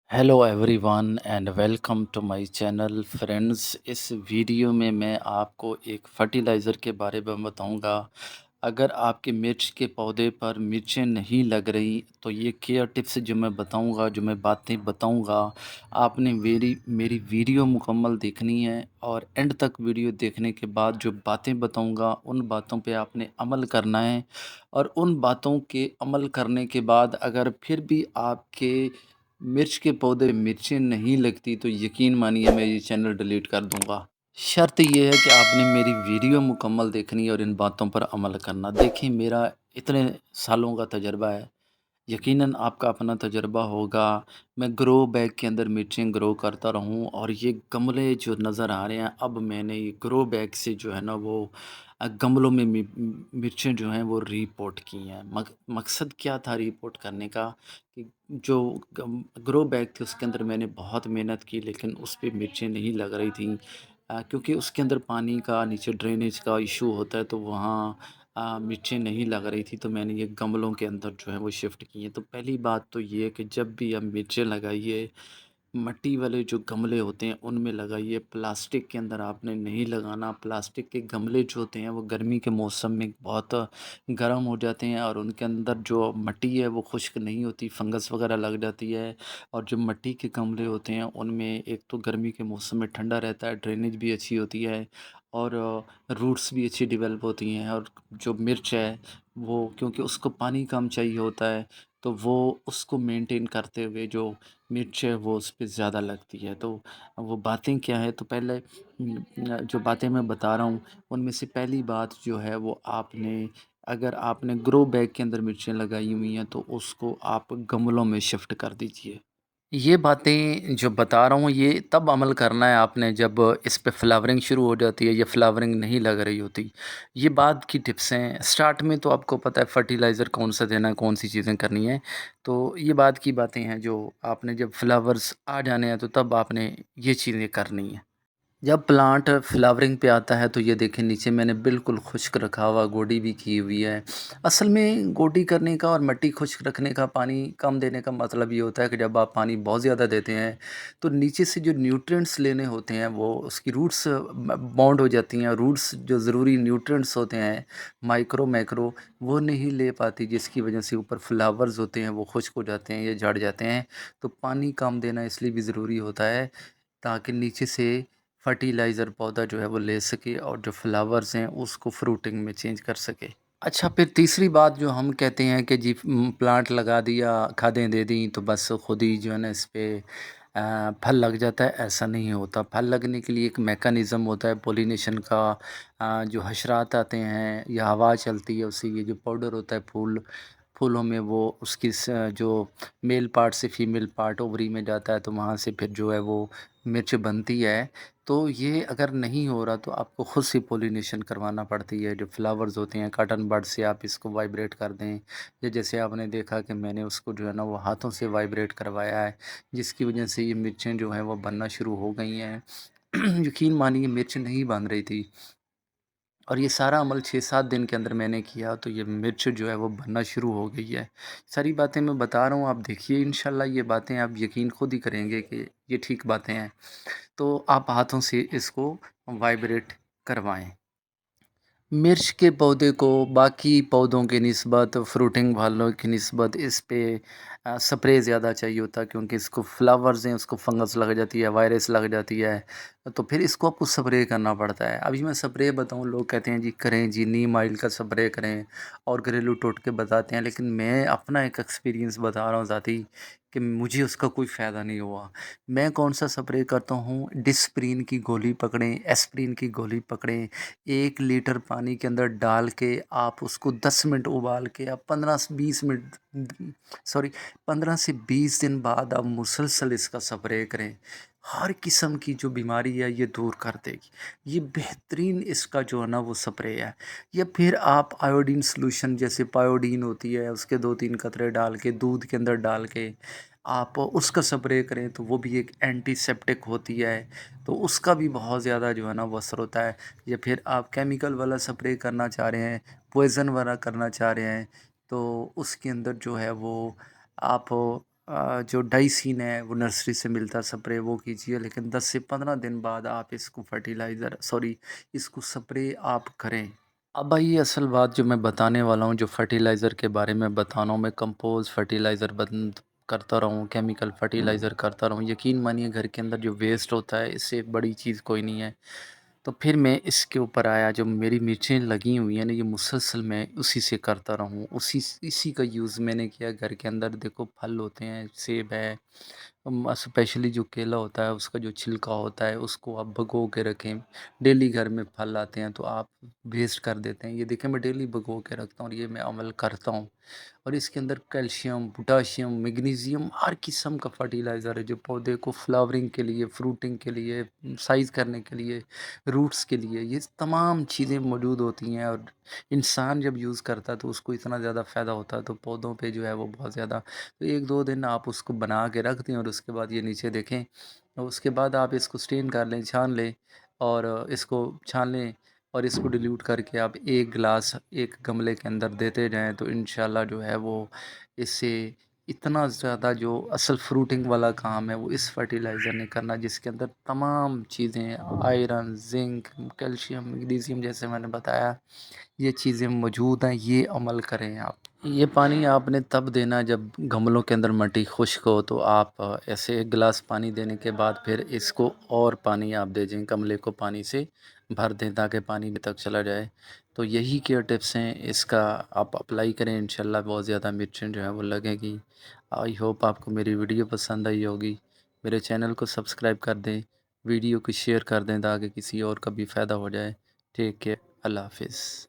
Hello everyone and welcome to my channel friends. इस video में मैं आपको एक फर्टिलाइज़र के बारे में बताऊंगा। अगर आपके मिर्च के पौधे पर मिर्चें नहीं लग रही तो ये केयर टिप्स जो मैं बताऊंगा, जो मैं बातें बताऊंगा, आपने मेरी मेरी वीडियो मुकम्मल देखनी है और एंड तक वीडियो देखने के बाद जो बातें बताऊंगा उन बातों पे आपने अमल करना है। और उन बातों के अमल करने के बाद अगर फिर भी आपके मिर्च के पौधे मिर्चें नहीं लगती तो यकीन मानिए मैं ये चैनल डिलीट कर दूंगा। शर्त ये है कि आपने मेरी वीडियो मुकम्मल देखनी है और इन बातों पर अमल करना। देखिए, मेरा इतने सालों का तजर्बा है, यकीनन आपका अपना तजर्बा होगा। मैं ग्रो बैग के अंदर मिर्चें ग्रो करता रहूं और ये गमले जो नज़र आ रहे हैं, अब मैंने ये ग्रो बैग से जो है ना वो गमलों में मिर्चें जो हैं वो रीपोर्ट की हैं। मकसद क्या था रीपोर्ट करने का कि जो ग्रो बैग थे उसके अंदर मैंने बहुत मेहनत की लेकिन उस पे मिर्चें नहीं लग रही थी। क्योंकि उसके अंदर पानी का नीचे ड्रेनेज का इशू होता है तो वहाँ मिर्चें नहीं लग रही थी, तो मैंने ये गमलों के अंदर जो है वो शिफ्ट की हैं। तो पहली बात तो ये है कि जब भी आप मिर्चें लगाइए, मिट्टी वाले जो गमले होते हैं उनमें लगाइए, प्लास्टिक के अंदर आपने नहीं लगाना। प्लास्टिक के गमले जो होते हैं वो गर्मी के मौसम में बहुत गर्म हो जाते हैं और उनके अंदर जो मिट्टी है वो खुश्क नहीं होती, फंगस वगैरह लग जाती है। और जो मिट्टी के गमले होते हैं उनमें एक तो गर्मी के मौसम में ठंडा रहता है, ड्रेनेज भी अच्छी होती है और रूट्स भी अच्छी डेवलप होती हैं। और जो मिर्च है वो क्योंकि उसको पानी कम चाहिए होता है तो वो उसको मेंटेन करते हुए जो मिर्च है वो उस पे ज़्यादा लगती है। तो वो बातें क्या है, तो पहले जो बातें मैं बता रहा हूँ उनमें से पहली बात जो है वो आपने, अगर आपने ग्रो बैग के अंदर मिर्चें लगाई हुई हैं तो उसको आप गमलों में शिफ्ट कर दीजिए। ये बातें जो बता रहा हूँ ये तब अमल करना है आपने जब इस पे फ्लावरिंग शुरू हो जाती है या फ्लावरिंग नहीं लग रही होती। ये बाद की टिप्स हैं। स्टार्ट में तो आपको पता है फर्टिलाइज़र कौन सा देना है, कौन सी चीज़ें करनी है। तो ये बाद की बातें हैं जो आपने जब फ्लावर्स आ जाने हैं तो तब आपने ये चीज़ें करनी है। जब प्लांट फ्लावरिंग पे आता है तो ये देखें नीचे मैंने बिल्कुल खुश्क रखा हुआ गोडी भी की हुई है। असल में गोडी करने का और मिट्टी खुश्क रखने का, पानी कम देने का मतलब ये होता है कि जब आप पानी बहुत ज़्यादा देते हैं तो नीचे से जो न्यूट्रिएंट्स लेने होते हैं वो उसकी रूट्स बाउंड हो जाती हैं। रूट्स जो ज़रूरी न्यूट्रिएंट्स होते हैं, माइक्रो मैक्रो, वो नहीं ले पाती, जिसकी वजह से ऊपर फ्लावर्स होते हैं वो खुश्क हो जाते हैं या झड़ जाते हैं। तो पानी कम देना इसलिए भी ज़रूरी होता है ताकि नीचे से फर्टिलाइज़र पौधा जो है वो ले सके और जो फ्लावर्स हैं उसको फ्रूटिंग में चेंज कर सके। अच्छा, फिर तीसरी बात जो हम कहते हैं कि जी प्लांट लगा दिया, खादें दे दी तो बस खुद ही जो है ना इस पे फल लग जाता है, ऐसा नहीं होता। फल लगने के लिए एक मैकेनिज़्म होता है पॉलिनेशन का। जो हशरात आते हैं या हवा चलती है उससे ये जो पाउडर होता है फूलों में वो उसकी जो मेल पार्ट से फीमेल पार्ट ओवरी में जाता है तो वहाँ से फिर जो है वो मिर्च बनती है। तो ये अगर नहीं हो रहा तो आपको खुद से पॉलिनेशन करवाना पड़ती है। जो फ्लावर्स होते हैं कॉटन बड से आप इसको वाइब्रेट कर दें, या जैसे आपने देखा कि मैंने उसको जो है ना वो हाथों से वाइब्रेट करवाया है, जिसकी वजह से ये मिर्चें जो हैं वो बनना शुरू हो गई हैं। यकीन मानिए मिर्च नहीं बन रही थी और ये सारा अमल 6-7 दिन के अंदर मैंने किया तो ये मिर्च जो है वो बनना शुरू हो गई है। सारी बातें मैं बता रहा हूँ, आप देखिए इंशाल्लाह ये बातें आप यकीन खुद ही करेंगे कि ये ठीक बातें हैं। तो आप हाथों से इसको वाइब्रेट करवाएं। मिर्च के पौधे को बाकी पौधों की निस्बत, फ्रूटिंग वालों की निस्बत इस पे स्प्रे ज़्यादा चाहिए होता है, क्योंकि इसको फ्लावर्स हैं उसको फंगस लग जाती है, वायरस लग जाती है, तो फिर इसको आपको स्प्रे करना पड़ता है। अभी मैं स्प्रे बताऊं, लोग कहते हैं जी करें जी नीम ऑयल का स्प्रे करें और घरेलू टोटके बताते हैं, लेकिन मैं अपना एक एक्सपीरियंस बता रहा हूँ ज़ाती कि मुझे उसका कोई फ़ायदा नहीं हुआ। मैं कौन सा स्प्रे करता हूँ, डिस्प्रिन की गोली पकड़ें, एस्प्रिन की गोली पकड़ें, 1 लीटर पानी के अंदर डाल के आप उसको 10 मिनट उबाल के आप 15 से 20 मिनट, सॉरी, 15 से 20 दिन बाद आप मुसलसल इसका स्प्रे करें। हर किस्म की जो बीमारी है ये दूर कर देगी। ये बेहतरीन इसका जो है ना वो स्प्रे है। या फिर आप आयोडीन सॉल्यूशन जैसे पायोडीन होती है उसके 2-3 कतरे डाल के दूध के अंदर डाल के आप उसका स्प्रे करें तो वो भी एक एंटीसेप्टिक होती है, तो उसका भी बहुत ज़्यादा जो है ना वो असर होता है। या फिर आप केमिकल वाला स्प्रे करना चाह रहे हैं, पॉइज़न वाला करना चाह रहे हैं, तो उसके अंदर जो है वो आप جو ڈائسین ہے وہ نرسری سے ملتا ہے سپرے وہ کیجئے، لیکن 10 سے 15 دن بعد آپ اس کو فرٹیلائزر اس کو سپرے آپ کریں۔ اب آئیے اصل بات جو میں بتانے والا ہوں، جو فرٹیلائزر کے بارے میں بتانا ہوں، میں کمپوز فرٹیلائزر بند کرتا رہوں، کیمیکل فرٹیلائزر کرتا رہوں، یقین مانیے گھر کے اندر جو ویسٹ ہوتا ہے اس سے بڑی چیز کوئی نہیں ہے۔ تو پھر میں اس کے اوپر آیا، جو میری مرچیں لگی ہوئی ہیں نا، یہ مسلسل میں اسی سے کرتا رہوں، اسی کا یوز میں نے کیا گھر کے اندر۔ دیکھو پھل ہوتے ہیں، سیب ہے، اسپیشلی جو کیلا ہوتا ہے اس کا جو چھلکا ہوتا ہے اس کو آپ بھگو کے رکھیں۔ ڈیلی گھر میں پھل آتے ہیں تو آپ ویسٹ کر دیتے ہیں، یہ دیکھیں میں ڈیلی بھگو کے رکھتا ہوں اور یہ میں عمل کرتا ہوں۔ اور اس کے اندر کیلشیم، پوٹاشیم، میگنیزیم، ہر قسم کا فرٹیلائزر ہے جو پودے کو فلاورنگ کے لیے، فروٹنگ کے لیے، سائز کرنے کے لیے، روٹس کے لیے، یہ تمام چیزیں موجود ہوتی ہیں۔ اور انسان جب یوز کرتا ہے تو اس کو اتنا زیادہ فائدہ ہوتا ہے، تو پودوں پہ جو ہے وہ بہت زیادہ۔ تو 1-2 دن آپ اس کو بنا کے رکھ دیں اور اس کے بعد یہ نیچے دیکھیں، اور اس کے بعد آپ اس کو سٹین کر لیں، چھان لیں، اور اس کو چھان لیں اور اس کو ڈیلیوٹ کر کے آپ 1 گلاس ایک گملے کے اندر دیتے جائیں، تو انشاءاللہ جو ہے وہ اس سے اتنا زیادہ جو اصل فروٹنگ والا کام ہے وہ اس فرٹیلائزر نے کرنا، جس کے اندر تمام چیزیں آئرن، زنک، کیلشیم، میگنیزیم جیسے میں نے بتایا یہ چیزیں موجود ہیں۔ یہ عمل کریں آپ۔ یہ پانی آپ نے تب دینا جب گملوں کے اندر مٹی خشک ہو، تو آپ ایسے 1 گلاس پانی دینے کے بعد پھر اس کو اور پانی آپ دے دیں، گملے کو پانی سے بھر دیں تاکہ پانی بھی تک چلا جائے۔ تو یہی کیئر ٹپس ہیں، اس کا آپ اپلائی کریں، انشاءاللہ بہت زیادہ مرچیں جو ہیں وہ لگے گی۔ آئی ہوپ آپ کو میری ویڈیو پسند آئی ہوگی۔ میرے چینل کو سبسکرائب کر دیں، ویڈیو کو شیئر کر دیں تاکہ کسی اور کا بھی فائدہ ہو جائے۔ ٹیک کیئر، اللہ حافظ۔